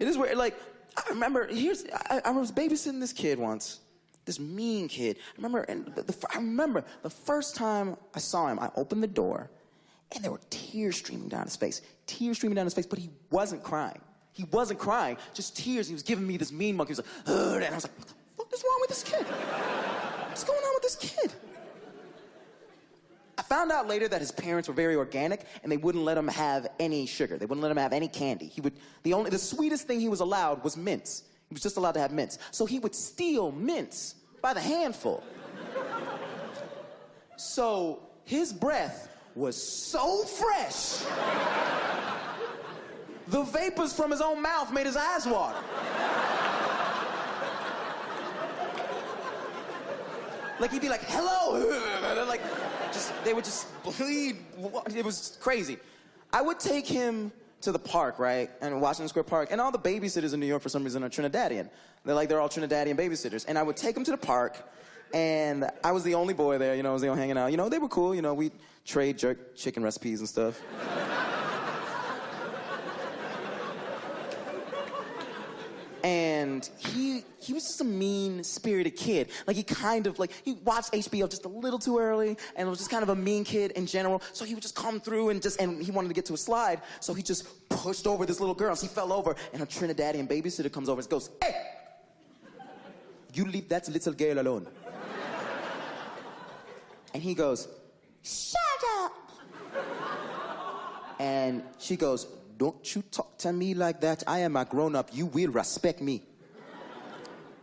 It is weird. Like, I remember, I was babysitting this kid once, this mean kid. I remember the first time I saw him, I opened the door, and there were tears streaming down his face. Tears streaming down his face, but he wasn't crying. He wasn't crying, just tears. He was giving me this mean look. He was like, ugh, and I was like, what the fuck is wrong with this kid? What's going on with this kid? I found out later that his parents were very organic and they wouldn't let him have any sugar. They wouldn't let him have any candy. The sweetest thing he was allowed was mints. He was just allowed to have mints. So he would steal mints by the handful. So his breath was so fresh. The vapors from his own mouth made his eyes water. Like he'd be like, hello, and like, they would just bleed. It was crazy. I would take him to the park, right, and Washington Square Park, and all the babysitters in New York for some reason are Trinidadian. They're all Trinidadian babysitters, and I would take him to the park, and I was the only boy there, I was the only hanging out. They were cool, we trade jerk chicken recipes and stuff. And he was just a mean-spirited kid. Like, he watched HBO just a little too early, and was just kind of a mean kid in general. So he would just come through and he wanted to get to a slide, so he just pushed over this little girl. So he fell over, and a Trinidadian babysitter comes over and goes, hey, you leave that little girl alone. And he goes, shut up. And she goes, don't you talk to me like that. I am a grown-up. You will respect me.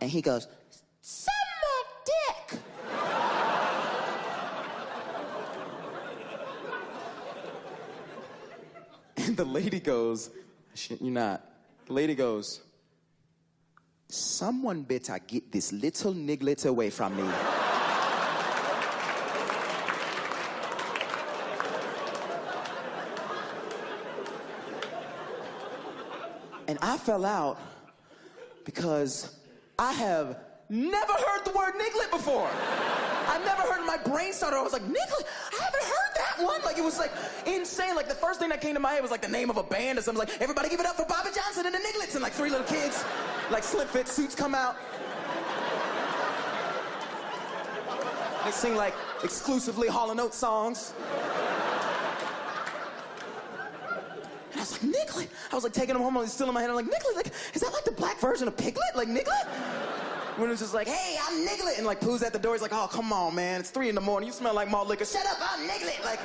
And he goes, suck my dick. And the lady goes, shit, you're not. The lady goes, someone better get this little niglet away from me. And I fell out because I have never heard the word niglet before. I've never heard it. My brain started. I was like, niglet? I haven't heard that one. Like, it was like insane. Like, the first thing that came to my head was like the name of a band or something. Like, everybody give it up for Bobby Johnson and the Nigglets. And like 3 little kids, like slim fit suits come out. They sing like exclusively Hall & Oates songs. And I was like, Niglet? I was like taking him home, I was still in my head. I'm like, Niglet? Like, is that like the black version of Piglet? Like, Niglet? When it was just like, hey, I'm Niglet. And like, Pooh's at the door. He's like, oh, come on, man. It's 3 in the morning. You smell like malt liquor. Shut up, I'm Niglet. Like...